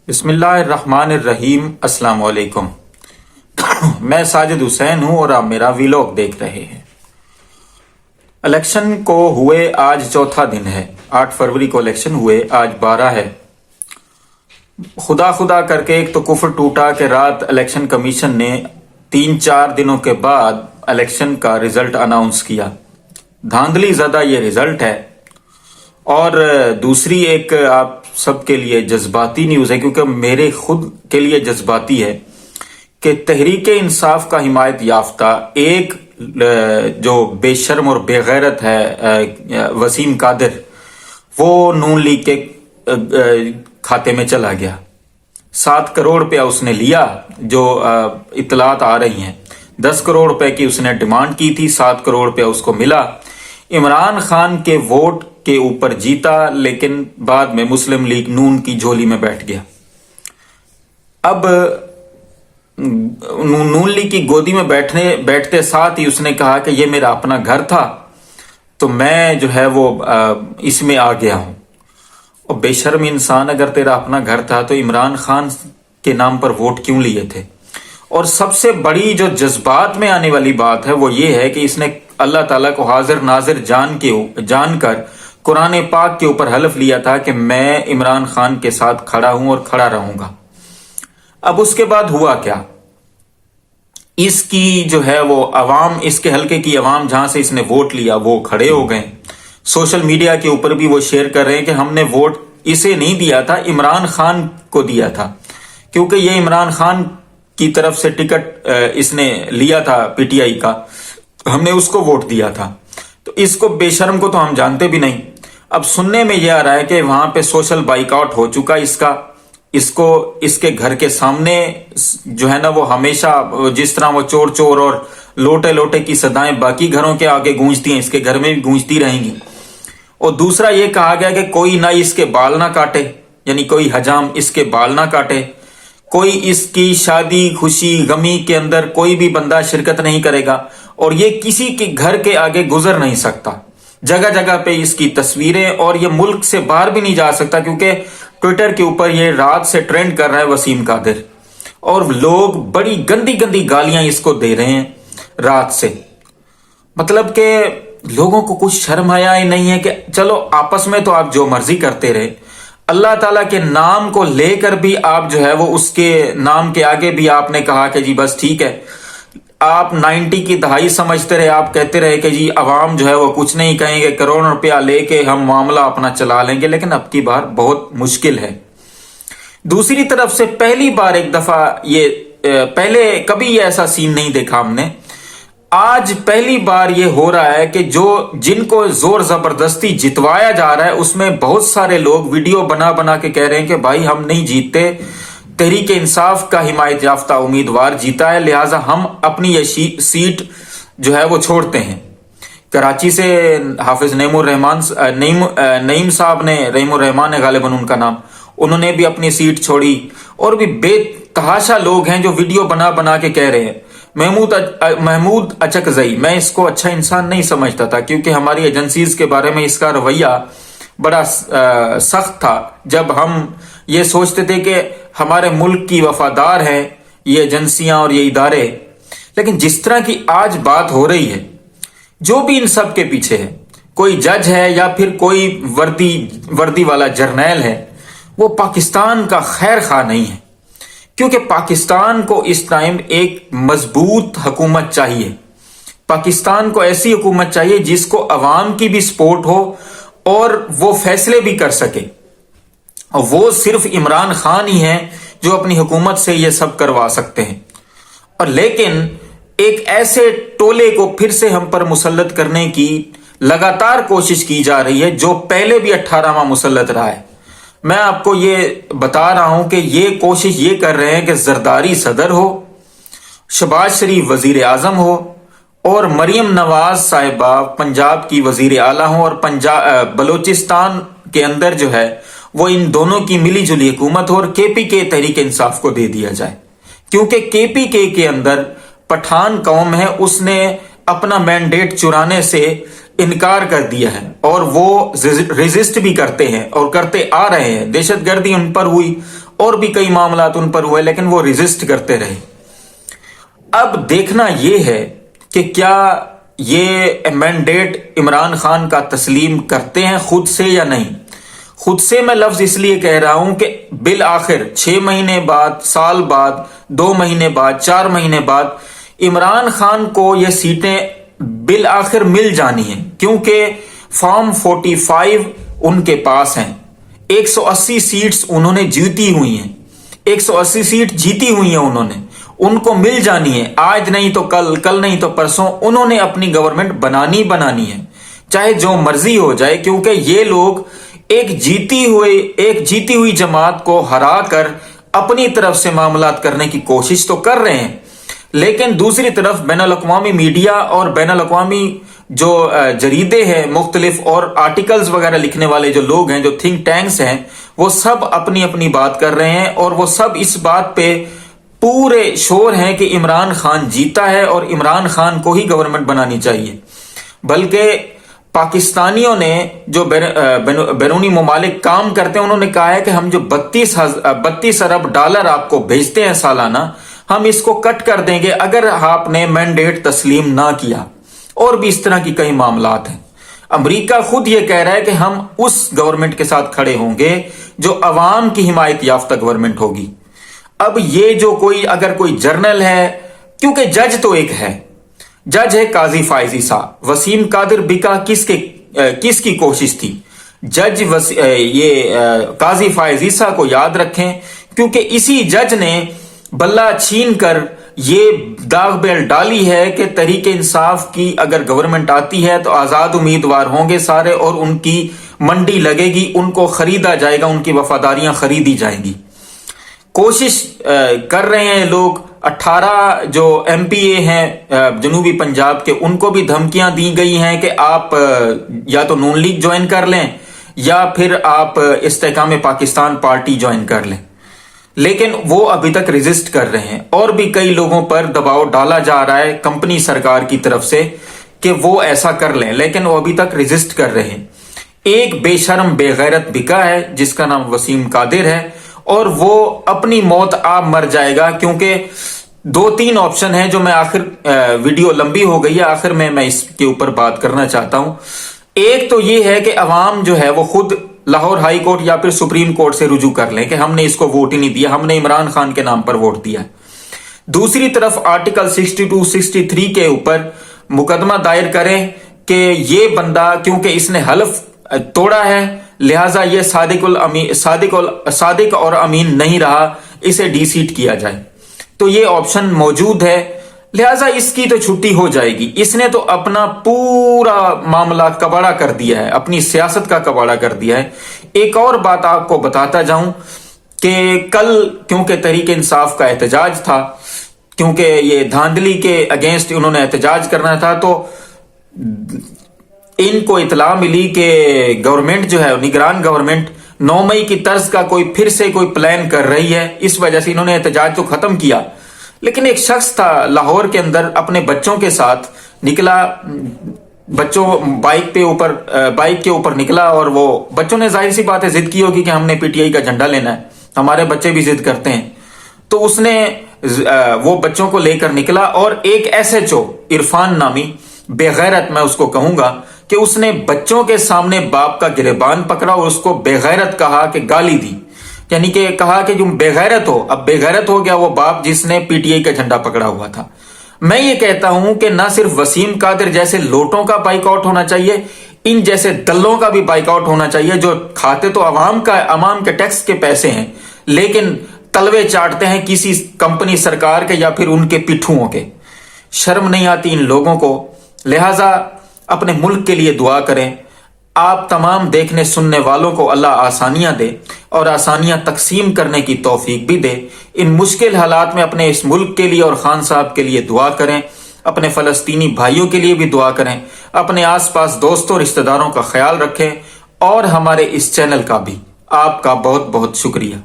بسم اللہ الرحمن الرحیم۔ السلام علیکم۔ میں ساجد حسین ہوں اور آپ میرا ویلاگ دیکھ رہے ہیں۔ الیکشن کو ہوئے آج چوتھا دن ہے۔ 8 فروری کو الیکشن ہوئے، آج 12 ہے۔ خدا خدا کر کے ایک تو کفر ٹوٹا کہ رات الیکشن کمیشن نے 3-4 دنوں کے بعد الیکشن کا رزلٹ اناؤنس کیا۔ دھاندلی زدہ یہ رزلٹ ہے۔ اور دوسری ایک آپ سب کے لیے جذباتی نیوز ہے، کیونکہ میرے خود کے لیے جذباتی ہے کہ تحریک انصاف کا حمایت یافتہ ایک جو بے شرم اور بے غیرت ہے وسیم قادر، وہ نون لیگ کے کھاتے میں چلا گیا۔ 7 کروڑ روپیہ اس نے لیا، جو اطلاعات آ رہی ہیں 10 کروڑ روپے کی اس نے ڈیمانڈ کی تھی، 7 کروڑ روپے اس کو ملا۔ عمران خان کے ووٹ کے اوپر جیتا، لیکن بعد میں مسلم لیگ نون کی جھولی میں بیٹھ گیا۔ اب نون لیگ کی گودی میں بیٹھتے ساتھ ہی اس نے کہا کہ یہ میرا اپنا گھر تھا تو میں جو ہے وہ اس میں آ گیا ہوں۔ اور بے شرم انسان، اگر تیرا اپنا گھر تھا تو عمران خان کے نام پر ووٹ کیوں لیے تھے؟ اور سب سے بڑی جو جذبات میں آنے والی بات ہے وہ یہ ہے کہ اس نے اللہ تعالیٰ کو حاضر ناظر جان کر قرآن پاک کے اوپر حلف لیا تھا کہ میں عمران خان کے ساتھ کھڑا ہوں اور کھڑا رہوں گا۔ اب اس کے بعد ہوا کیا؟ اس کی جو ہے وہ عوام، اس کے حلقے کی عوام جہاں سے اس نے ووٹ لیا وہ کھڑے ہو گئے۔ سوشل میڈیا کے اوپر بھی وہ شیئر کر رہے ہیں کہ ہم نے ووٹ اسے نہیں دیا تھا، عمران خان کو دیا تھا، کیونکہ یہ عمران خان کی طرف سے ٹکٹ اس نے لیا تھا پی ٹی آئی کا، ہم نے اس کو ووٹ دیا تھا۔ تو اس کو بے شرم کو تو ہم جانتے بھی نہیں۔ اب سننے میں یہ آ رہا ہے کہ وہاں پہ سوشل بائیک آؤٹ ہو چکا اس کو اس کے گھر کے سامنے جو ہے نا وہ ہمیشہ جس طرح وہ چور چور اور لوٹے لوٹے کی صدائیں باقی گھروں کے آگے گونجتی ہیں، اس کے گھر میں بھی گونجتی رہیں گی۔ اور دوسرا یہ کہا گیا کہ کوئی نہ اس کے بال نہ کاٹے، یعنی کوئی حجام اس کے بال نہ کاٹے، کوئی اس کی شادی خوشی غمی کے اندر کوئی بھی بندہ شرکت نہیں کرے گا، اور یہ کسی کے گھر کے آگے گزر نہیں سکتا۔ جگہ جگہ پہ اس کی تصویریں، اور یہ ملک سے باہر بھی نہیں جا سکتا، کیونکہ ٹویٹر کے اوپر یہ رات سے ٹرینڈ کر رہا ہے وسیم قادر، اور لوگ بڑی گندی گندی گالیاں اس کو دے رہے ہیں رات سے۔ مطلب کہ لوگوں کو کچھ شرم حیا ہی نہیں ہے کہ چلو آپس میں تو آپ جو مرضی کرتے رہے، اللہ تعالیٰ کے نام کو لے کر بھی آپ جو ہے وہ اس کے نام کے آگے بھی آپ نے کہا کہ جی بس ٹھیک ہے۔ آپ 90 کی دہائی سمجھتے رہے، آپ کہتے رہے کہ جی عوام جو ہے وہ کچھ نہیں کہیں گے، کروڑ روپیہ لے کے ہم معاملہ اپنا چلا لیں گے، لیکن اب کی بار بہت مشکل ہے۔ دوسری طرف سے پہلی بار ایک دفعہ پہلے کبھی یہ ایسا سین نہیں دیکھا ہم نے، آج پہلی بار یہ ہو رہا ہے کہ جن کو زور زبردستی جتوایا جا رہا ہے، اس میں بہت سارے لوگ ویڈیو بنا بنا کے کہہ رہے ہیں کہ بھائی ہم نہیں جیتتے، تحریک انصاف کا حمایت یافتہ امیدوار جیتا ہے، لہٰذا ہم اپنی یہ سیٹ جو ہے وہ چھوڑتے ہیں۔ کراچی سے حافظ نعیم صاحب نے، رحیم الرحمان ہے غالباً ان کا نام، انہوں نے بھی اپنی سیٹ چھوڑی، اور بھی بے تحاشا لوگ ہیں جو ویڈیو بنا بنا کے کہہ رہے ہیں۔ محمود اچکزئی، میں اس کو اچھا انسان نہیں سمجھتا تھا، کیونکہ ہماری ایجنسیز کے بارے میں اس کا رویہ بڑا سخت تھا، جب ہم یہ سوچتے تھے کہ ہمارے ملک کی وفادار ہیں یہ ایجنسیاں اور یہ ادارے، لیکن جس طرح کی آج بات ہو رہی ہے، جو بھی ان سب کے پیچھے ہے، کوئی جج ہے یا پھر کوئی وردی والا جرنیل ہے، وہ پاکستان کا خیر خواہ نہیں ہے، کیونکہ پاکستان کو اس ٹائم ایک مضبوط حکومت چاہیے۔ پاکستان کو ایسی حکومت چاہیے جس کو عوام کی بھی سپورٹ ہو اور وہ فیصلے بھی کر سکے، اور وہ صرف عمران خان ہی ہیں جو اپنی حکومت سے یہ سب کروا سکتے ہیں۔ اور لیکن ایک ایسے ٹولے کو پھر سے ہم پر مسلط کرنے کی لگاتار کوشش کی جا رہی ہے، جو پہلے بھی 18واں مسلط رہا ہے۔ میں آپ کو یہ بتا رہا ہوں کہ یہ کوشش یہ کر رہے ہیں کہ زرداری صدر ہو، شہباز شریف وزیر اعظم ہو، اور مریم نواز صاحبہ پنجاب کی وزیر اعلیٰ ہوں، اور بلوچستان کے اندر جو ہے وہ ان دونوں کی ملی جلی حکومت ہو، اور کے پی کے تحریک انصاف کو دے دیا جائے، کیونکہ کے پی کے اندر پٹھان قوم ہے، اس نے اپنا مینڈیٹ چرانے سے انکار کر دیا ہے اور وہ ریزسٹ بھی کرتے ہیں اور کرتے آ رہے ہیں. دہشت گردی ان پر ہوئی اور بھی کئی معاملات ان پر ہوئے لیکن وہ ریزسٹ کرتے رہے۔ اب دیکھنا یہ ہے کہ کیا یہ مینڈیٹ عمران خان کا تسلیم کرتے ہیں خود سے یا نہیں۔ خود سے میں لفظ اس لیے کہہ رہا ہوں کہ بالآخر 6 مہینے بعد، سال بعد، 2 مہینے بعد، 4 مہینے بعد عمران خان کو یہ سیٹیں بالآخر مل جانی ہیں، کیونکہ فارم 45 ان کے پاس ہیں، 180 سیٹس انہوں نے جیتی ہوئی ہیں، 180 سیٹ جیتی ہوئی ہیں انہوں نے، ان کو مل جانی ہے، آج نہیں تو کل، کل نہیں تو پرسوں انہوں نے اپنی گورنمنٹ بنانی ہے، چاہے جو مرضی ہو جائے، کیونکہ یہ لوگ ایک جیتی ہوئی جماعت کو ہرا کر اپنی طرف سے معاملات کرنے کی کوشش تو کر رہے ہیں، لیکن دوسری طرف بین الاقوامی میڈیا اور بین الاقوامی جو جریدے ہیں مختلف اور آرٹیکلز وغیرہ لکھنے والے جو لوگ ہیں، جو تھنک ٹینکس ہیں، وہ سب اپنی اپنی بات کر رہے ہیں، اور وہ سب اس بات پہ پورے شور ہیں کہ عمران خان جیتا ہے اور عمران خان کو ہی گورنمنٹ بنانی چاہیے۔ بلکہ پاکستانیوں نے جو بیرونی ممالک کام کرتے ہیں، انہوں نے کہا ہے کہ ہم جو 32 ارب ڈالر آپ کو بھیجتے ہیں سالانہ، ہم اس کو کٹ کر دیں گے اگر آپ نے مینڈیٹ تسلیم نہ کیا، اور بھی اس طرح کی کئی معاملات ہیں۔ امریکہ خود یہ کہہ رہا ہے کہ ہم اس گورنمنٹ کے ساتھ کھڑے ہوں گے جو عوام کی حمایت یافتہ گورنمنٹ ہوگی۔ اب یہ جو اگر کوئی جرنل ہے، کیونکہ جج تو ایک ہے، جج ہے قاضی فائز عیسیٰ، وسیم قادر بکا کس کی کوشش تھی؟ جج یہ قاضی فائز عیسیٰ کو یاد رکھیں، کیونکہ اسی جج نے بلہ چھین کر یہ داغ بیل ڈالی ہے کہ تحریک انصاف کی اگر گورنمنٹ آتی ہے تو آزاد امیدوار ہوں گے سارے، اور ان کی منڈی لگے گی، ان کو خریدا جائے گا، ان کی وفاداریاں خریدی جائیں گی۔ کوشش کر رہے ہیں لوگ، 18 جو ایم پی اے ہیں جنوبی پنجاب کے، ان کو بھی دھمکیاں دی گئی ہیں کہ آپ یا تو نون لیگ جوائن کر لیں یا پھر آپ استحکام پاکستان پارٹی جوائن کر لیں، لیکن وہ ابھی تک ریزسٹ کر رہے ہیں، اور بھی کئی لوگوں پر دباؤ ڈالا جا رہا ہے کمپنی سرکار کی طرف سے کہ وہ ایسا کر لیں، لیکن وہ ابھی تک ریزسٹ کر رہے ہیں۔ ایک بے شرم بے غیرت بکا ہے جس کا نام وسیم قادر ہے، اور وہ اپنی موت آپ مر جائے گا، کیونکہ 2-3 آپشن ہیں جو میں آخر ویڈیو لمبی ہو گئی ہے، آخر میں اس کے اوپر بات کرنا چاہتا ہوں۔ ایک تو یہ ہے کہ عوام جو ہے وہ خود لاہور ہائی کورٹ یا پھر سپریم کورٹ سے رجوع کر لیں کہ ہم نے اس کو ووٹ ہی نہیں دیا، ہم نے عمران خان کے نام پر ووٹ دیا۔ دوسری طرف آرٹیکل 62-63 کے اوپر مقدمہ دائر کریں کہ یہ بندہ کیونکہ اس نے حلف توڑا ہے، لہٰذا یہ صادق اور امین نہیں رہا، اسے ڈی سیٹ کیا جائے۔ تو یہ آپشن موجود ہے، لہٰذا اس کی تو چھٹی ہو جائے گی۔ اس نے تو اپنا پورا معاملہ کباڑا کر دیا ہے، اپنی سیاست کا کباڑا کر دیا ہے۔ ایک اور بات آپ کو بتاتا جاؤں کہ کل کیونکہ تحریک انصاف کا احتجاج تھا، کیونکہ یہ دھاندلی کے اگینسٹ انہوں نے احتجاج کرنا تھا، تو ان کو اطلاع ملی کہ گورنمنٹ جو ہے نگران گورنمنٹ 9 مئی کی طرز کا پھر سے کوئی پلان کر رہی ہے، اس وجہ سے انہوں نے احتجاج تو ختم کیا، لیکن ایک شخص تھا لاہور کے اندر اپنے بچوں کے ساتھ نکلا، بچوں بائک کے اوپر نکلا، اور وہ بچوں نے ظاہر سی بات ہے ضد کی ہوگی کہ ہم نے پی ٹی آئی کا جھنڈا لینا ہے، ہمارے بچے بھی ضد کرتے ہیں، تو اس نے وہ بچوں کو لے کر نکلا، اور ایک ایس ایچ او عرفان نامی بے غیرت میں اس کو کہوں گا کہ اس نے بچوں کے سامنے باپ کا گریبان پکڑا اور اس کو بے غیرت کہا، کہ گالی دی، یعنی کہ کہا کہ تم بے غیرت ہو۔ اب بے غیرت ہو گیا وہ باپ جس نے پی ٹی آئی کا جھنڈا پکڑا ہوا تھا۔ میں یہ کہتا ہوں کہ نہ صرف وسیم قادر جیسے لوٹوں کا بائیک آؤٹ ہونا چاہیے، ان جیسے دلوں کا بھی بائیک آؤٹ ہونا چاہیے، جو کھاتے تو عوام کے ٹیکس کے پیسے ہیں، لیکن تلوے چاٹتے ہیں کسی کمپنی سرکار کے یا پھر ان کے پٹھوؤں کے۔ شرم نہیں آتی ان لوگوں کو، لہٰذا اپنے ملک کے لیے دعا کریں۔ آپ تمام دیکھنے سننے والوں کو اللہ آسانیاں دے اور آسانیاں تقسیم کرنے کی توفیق بھی دے۔ ان مشکل حالات میں اپنے اس ملک کے لیے اور خان صاحب کے لیے دعا کریں، اپنے فلسطینی بھائیوں کے لیے بھی دعا کریں، اپنے آس پاس دوستوں رشتہ داروں کا خیال رکھیں، اور ہمارے اس چینل کا بھی۔ آپ کا بہت بہت شکریہ۔